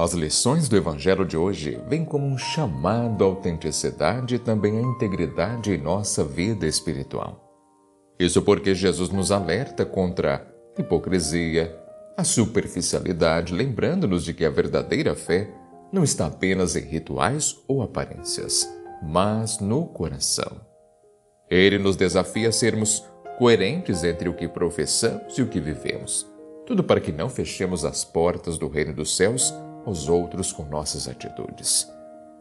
As lições do Evangelho de hoje vêm como um chamado à autenticidade e também à integridade em nossa vida espiritual. Isso porque Jesus nos alerta contra a hipocrisia, a superficialidade, lembrando-nos de que a verdadeira fé não está apenas em rituais ou aparências, mas no coração. Ele nos desafia a sermos coerentes entre o que professamos e o que vivemos, tudo para que não fechemos as portas do reino dos céus aos outros com nossas atitudes.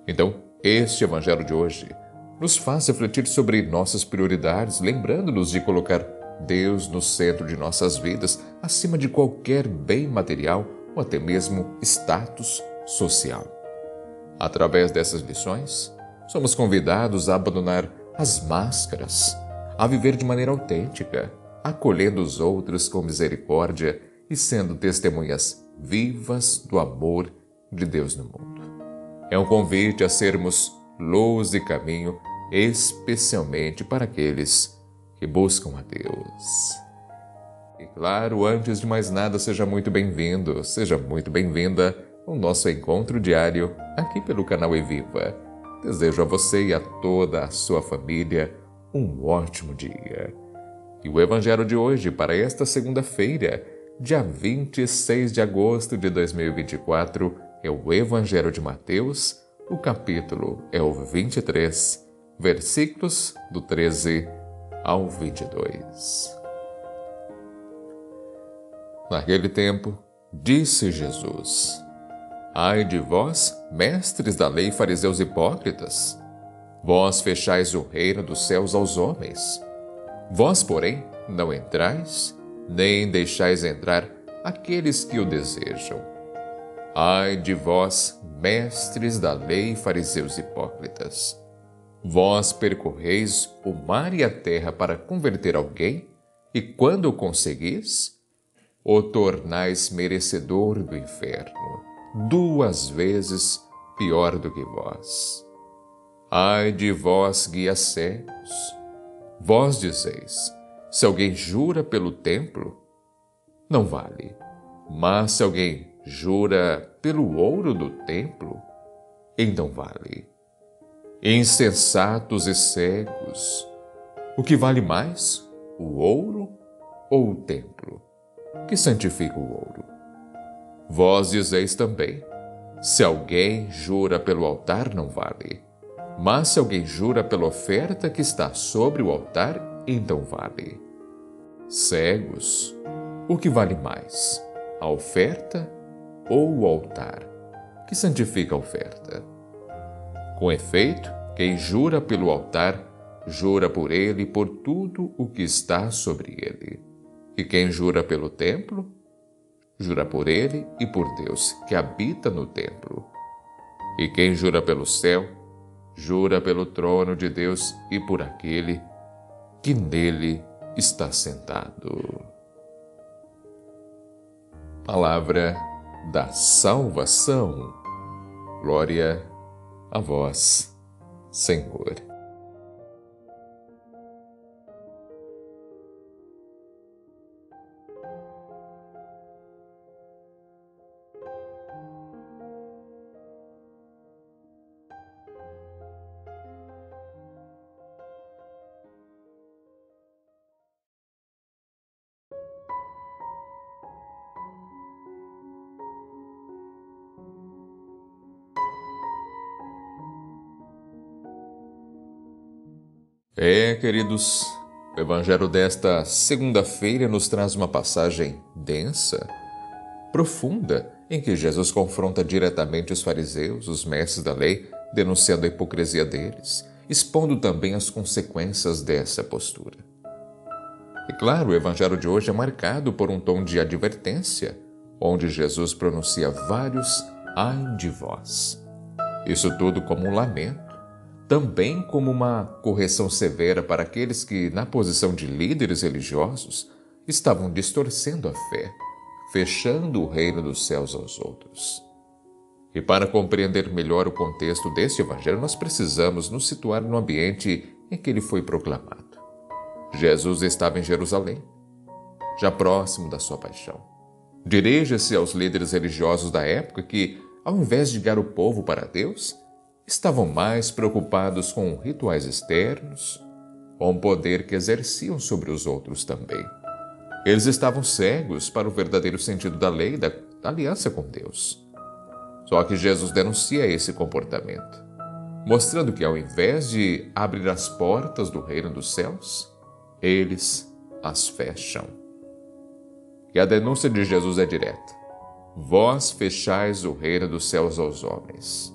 Então, este Evangelho de hoje nos faz refletir sobre nossas prioridades, lembrando-nos de colocar Deus no centro de nossas vidas, acima de qualquer bem material ou até mesmo status social. Através dessas lições, somos convidados a abandonar as máscaras, a viver de maneira autêntica, acolhendo os outros com misericórdia e sendo testemunhas vivas do amor de Deus no mundo. É um convite a sermos luz e caminho, especialmente para aqueles que buscam a Deus. E claro, antes de mais nada, seja muito bem-vindo, seja muito bem-vinda ao nosso encontro diário aqui pelo canal Eviva. Desejo a você e a toda a sua família um ótimo dia. E o Evangelho de hoje para esta segunda-feira, dia 26 de agosto de 2024, é o Evangelho de Mateus, o capítulo é o 23, versículos do 13 ao 22. Naquele tempo, disse Jesus: Ai de vós, mestres da lei, fariseus hipócritas! Vós fechais o reino dos céus aos homens. Vós, porém, não entrais, nem deixais entrar aqueles que o desejam. Ai de vós, mestres da lei, fariseus hipócritas! Vós percorreis o mar e a terra para converter alguém, e quando o conseguis, o tornais merecedor do inferno, 2 vezes pior do que vós. Ai de vós, guias cegos! Vós dizeis: se alguém jura pelo templo, não vale. Mas se alguém jura pelo ouro do templo, então vale. Insensatos e cegos! O que vale mais, o ouro ou o templo, que santifica o ouro? Vós dizeis também: se alguém jura pelo altar, não vale. Mas se alguém jura pela oferta que está sobre o altar, então vale. Cegos! O que vale mais, a oferta ou o altar, que santifica a oferta? Com efeito, quem jura pelo altar, jura por ele e por tudo o que está sobre ele. E quem jura pelo templo, jura por ele e por Deus que habita no templo. E quem jura pelo céu, jura pelo trono de Deus e por aquele que nele está sentado. Palavra da salvação. Glória a vós, Senhor. Queridos, o Evangelho desta segunda-feira nos traz uma passagem densa, profunda, em que Jesus confronta diretamente os fariseus, os mestres da lei, denunciando a hipocrisia deles, expondo também as consequências dessa postura. E claro, o Evangelho de hoje é marcado por um tom de advertência, onde Jesus pronuncia vários ai de vós. Isso tudo como um lamento, também como uma correção severa para aqueles que, na posição de líderes religiosos, estavam distorcendo a fé, fechando o reino dos céus aos outros. E para compreender melhor o contexto deste evangelho, nós precisamos nos situar no ambiente em que ele foi proclamado. Jesus estava em Jerusalém, já próximo da sua paixão. Dirige-se aos líderes religiosos da época que ao invés de guiar o povo para Deus, estavam mais preocupados com rituais externos, com o poder que exerciam sobre os outros também. Eles estavam cegos para o verdadeiro sentido da lei e da aliança com Deus. Só que Jesus denuncia esse comportamento, mostrando que ao invés de abrir as portas do reino dos céus, eles as fecham. E a denúncia de Jesus é direta. Vós fechais o reino dos céus aos homens.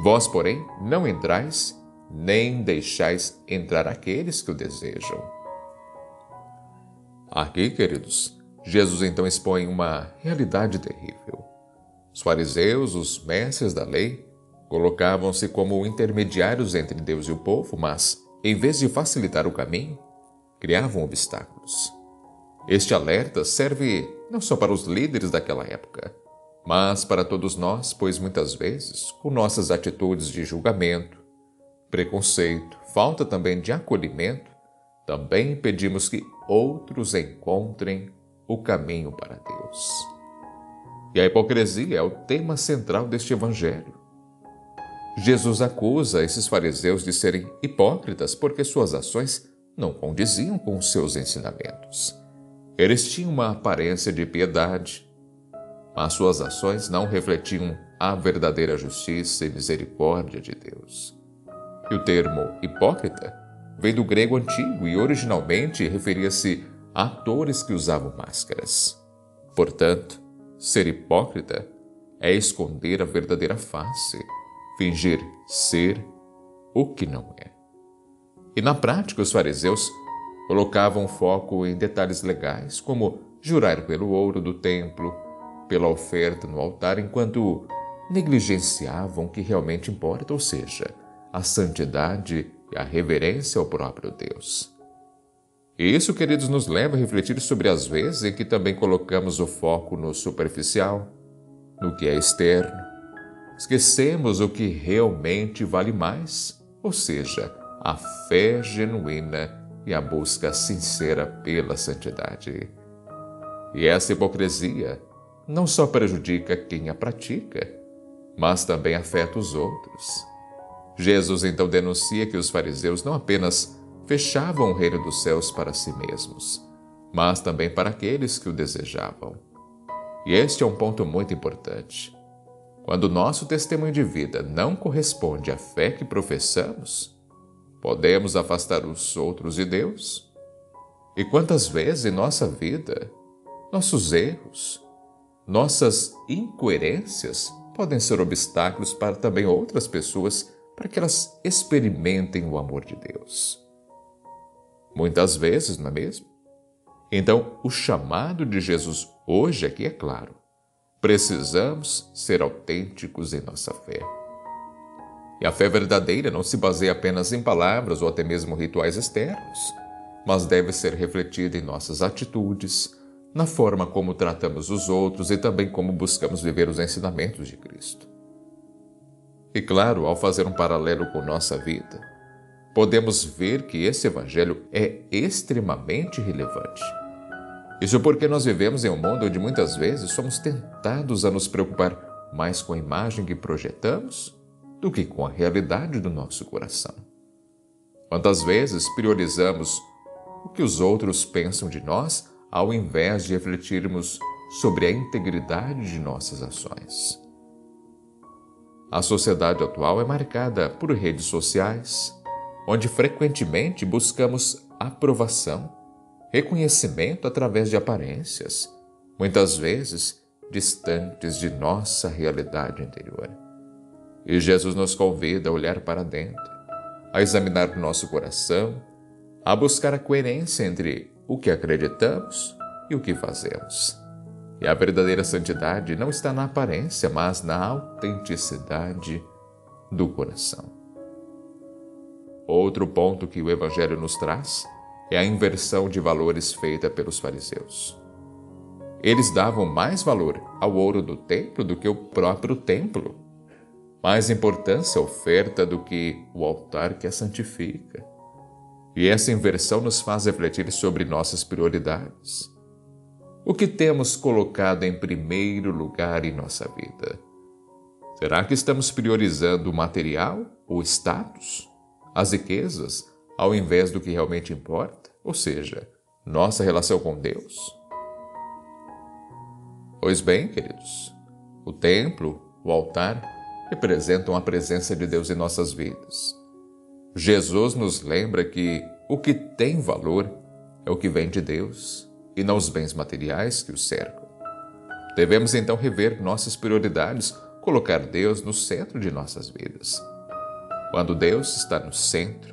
Vós, porém, não entrais, nem deixais entrar aqueles que o desejam. Aqui, queridos, Jesus então expõe uma realidade terrível. Os fariseus, os mestres da lei, colocavam-se como intermediários entre Deus e o povo, mas, em vez de facilitar o caminho, criavam obstáculos. Este alerta serve não só para os líderes daquela época, mas para todos nós, pois muitas vezes, com nossas atitudes de julgamento, preconceito, falta também de acolhimento, também impedimos que outros encontrem o caminho para Deus. E a hipocrisia é o tema central deste evangelho. Jesus acusa esses fariseus de serem hipócritas porque suas ações não condiziam com os seus ensinamentos. Eles tinham uma aparência de piedade, mas suas ações não refletiam a verdadeira justiça e misericórdia de Deus. E o termo hipócrita vem do grego antigo e originalmente referia-se a atores que usavam máscaras. Portanto, ser hipócrita é esconder a verdadeira face, fingir ser o que não é. E na prática, os fariseus colocavam foco em detalhes legais, como jurar pelo ouro do templo, pela oferta no altar, enquanto negligenciavam o que realmente importa, ou seja, a santidade e a reverência ao próprio Deus. E isso, queridos, nos leva a refletir sobre as vezes em que também colocamos o foco no superficial, no que é externo. Esquecemos o que realmente vale mais, ou seja, a fé genuína e a busca sincera pela santidade. E essa hipocrisia não só prejudica quem a pratica, mas também afeta os outros. Jesus então denuncia que os fariseus não apenas fechavam o reino dos céus para si mesmos, mas também para aqueles que o desejavam. E este é um ponto muito importante. Quando o nosso testemunho de vida não corresponde à fé que professamos, podemos afastar os outros de Deus? E quantas vezes em nossa vida, nossos erros, nossas incoerências podem ser obstáculos para também outras pessoas, para que elas experimentem o amor de Deus? Muitas vezes, não é mesmo? Então, o chamado de Jesus hoje aqui é claro. Precisamos ser autênticos em nossa fé. E a fé verdadeira não se baseia apenas em palavras ou até mesmo rituais externos, mas deve ser refletida em nossas atitudes, na forma como tratamos os outros e também como buscamos viver os ensinamentos de Cristo. E claro, ao fazer um paralelo com nossa vida, podemos ver que esse evangelho é extremamente relevante. Isso porque nós vivemos em um mundo onde muitas vezes somos tentados a nos preocupar mais com a imagem que projetamos do que com a realidade do nosso coração. Quantas vezes priorizamos o que os outros pensam de nós ao invés de refletirmos sobre a integridade de nossas ações? A sociedade atual é marcada por redes sociais, onde frequentemente buscamos aprovação, reconhecimento através de aparências, muitas vezes distantes de nossa realidade interior. E Jesus nos convida a olhar para dentro, a examinar nosso coração, a buscar a coerência entre o que acreditamos e o que fazemos. E a verdadeira santidade não está na aparência, mas na autenticidade do coração. Outro ponto que o Evangelho nos traz é a inversão de valores feita pelos fariseus. Eles davam mais valor ao ouro do templo do que o próprio templo. Mais importância à oferta do que o altar que a santifica. E essa inversão nos faz refletir sobre nossas prioridades. O que temos colocado em primeiro lugar em nossa vida? Será que estamos priorizando o material, o status, as riquezas, ao invés do que realmente importa? Ou seja, nossa relação com Deus? Pois bem, queridos, o templo, o altar, representam a presença de Deus em nossas vidas. Jesus nos lembra que o que tem valor é o que vem de Deus e não os bens materiais que o cercam. Devemos então rever nossas prioridades, colocar Deus no centro de nossas vidas. Quando Deus está no centro,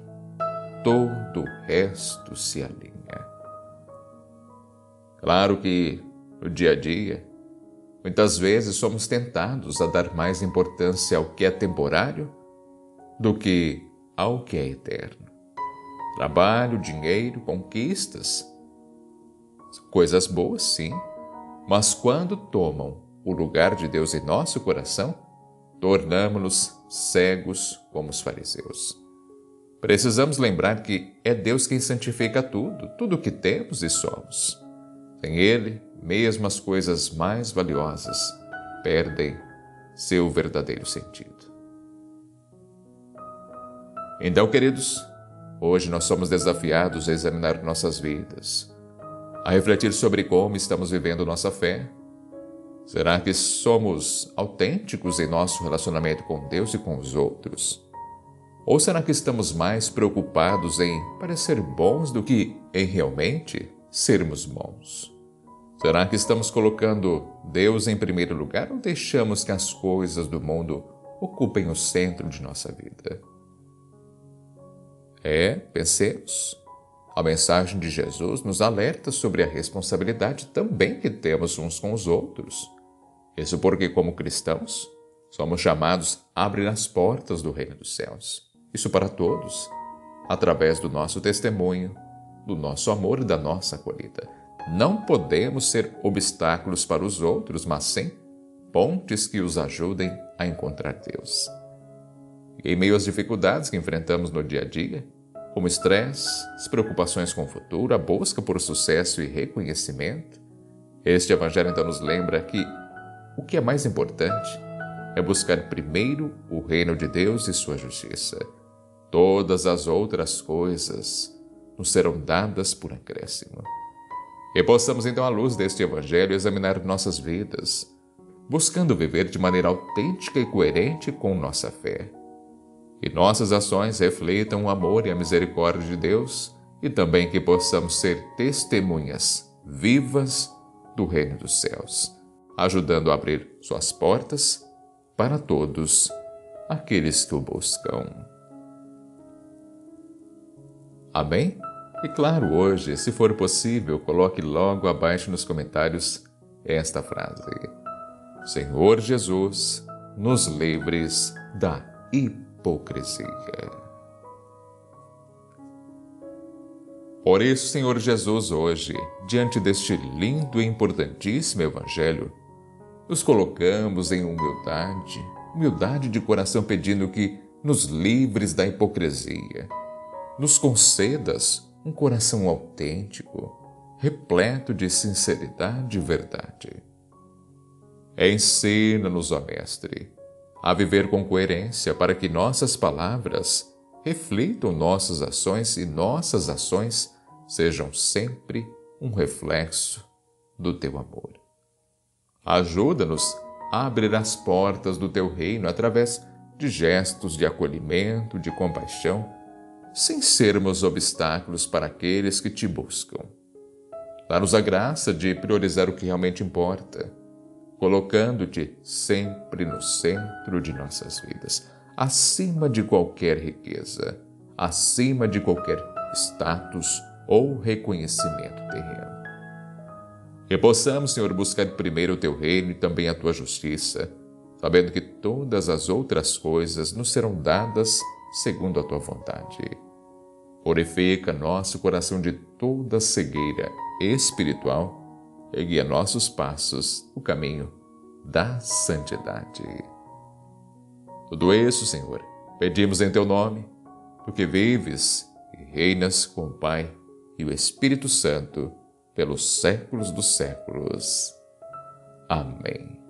todo o resto se alinha. Claro que, no dia a dia, muitas vezes somos tentados a dar mais importância ao que é temporário do que ao que é eterno. Trabalho, dinheiro, conquistas, coisas boas, sim, mas quando tomam o lugar de Deus em nosso coração, tornamo-nos cegos como os fariseus. Precisamos lembrar que é Deus quem santifica tudo o que temos e somos. Sem Ele, mesmo as coisas mais valiosas perdem seu verdadeiro sentido. Então, queridos, hoje nós somos desafiados a examinar nossas vidas, a refletir sobre como estamos vivendo nossa fé. Será que somos autênticos em nosso relacionamento com Deus e com os outros? Ou será que estamos mais preocupados em parecer bons do que em realmente sermos bons? Será que estamos colocando Deus em primeiro lugar ou deixamos que as coisas do mundo ocupem o centro de nossa vida? Pensemos. A mensagem de Jesus nos alerta sobre a responsabilidade também que temos uns com os outros. Isso porque, como cristãos, somos chamados a abrir as portas do reino dos céus. Isso para todos, através do nosso testemunho, do nosso amor e da nossa acolhida. Não podemos ser obstáculos para os outros, mas sim pontes que os ajudem a encontrar Deus. E em meio às dificuldades que enfrentamos no dia a dia, como estresse, as preocupações com o futuro, a busca por sucesso e reconhecimento, este Evangelho então nos lembra que o que é mais importante é buscar primeiro o reino de Deus e sua justiça. Todas as outras coisas nos serão dadas por acréscimo. E possamos então, à luz deste Evangelho, examinar nossas vidas, buscando viver de maneira autêntica e coerente com nossa fé. Que nossas ações reflitam o amor e a misericórdia de Deus e também que possamos ser testemunhas vivas do reino dos céus, ajudando a abrir suas portas para todos aqueles que o buscam. Amém? E claro, hoje, se for possível, coloque logo abaixo nos comentários esta frase: Senhor Jesus, nos livres da hipocrisia. Por isso, Senhor Jesus, hoje, diante deste lindo e importantíssimo Evangelho, nos colocamos em humildade de coração, pedindo que nos livres da hipocrisia, nos concedas um coração autêntico, repleto de sinceridade e verdade. Ensina-nos, ó Mestre, a viver com coerência para que nossas palavras reflitam nossas ações e nossas ações sejam sempre um reflexo do Teu amor. Ajuda-nos a abrir as portas do Teu reino através de gestos de acolhimento, de compaixão, sem sermos obstáculos para aqueles que Te buscam. Dá-nos a graça de priorizar o que realmente importa, colocando-Te sempre no centro de nossas vidas, acima de qualquer riqueza, acima de qualquer status ou reconhecimento terreno. Que possamos, Senhor, buscar primeiro o Teu reino e também a Tua justiça, sabendo que todas as outras coisas nos serão dadas segundo a Tua vontade. Purifica nosso coração de toda cegueira espiritual e guia nossos passos no caminho da santidade. Tudo isso, Senhor, pedimos em Teu nome, Tu que vives e reinas com o Pai e o Espírito Santo pelos séculos dos séculos. Amém.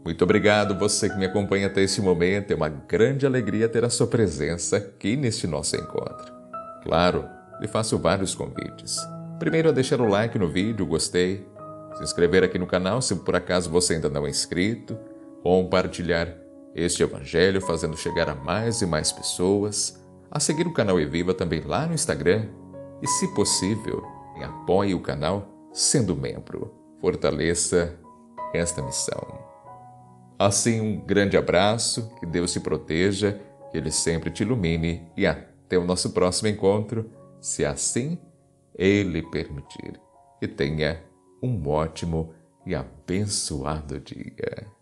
Muito obrigado você que me acompanha até esse momento. É uma grande alegria ter a sua presença aqui neste nosso encontro. Claro, lhe faço vários convites. Primeiro, a deixar o like no vídeo, gostei, se inscrever aqui no canal se por acaso você ainda não é inscrito, compartilhar este evangelho fazendo chegar a mais e mais pessoas, a seguir o canal Eviva também lá no Instagram e, se possível, apoie o canal sendo membro. Fortaleça esta missão. Assim, um grande abraço, que Deus te proteja, que Ele sempre te ilumine e até o nosso próximo encontro, se assim Ele permitir. E tenha um ótimo e abençoado dia.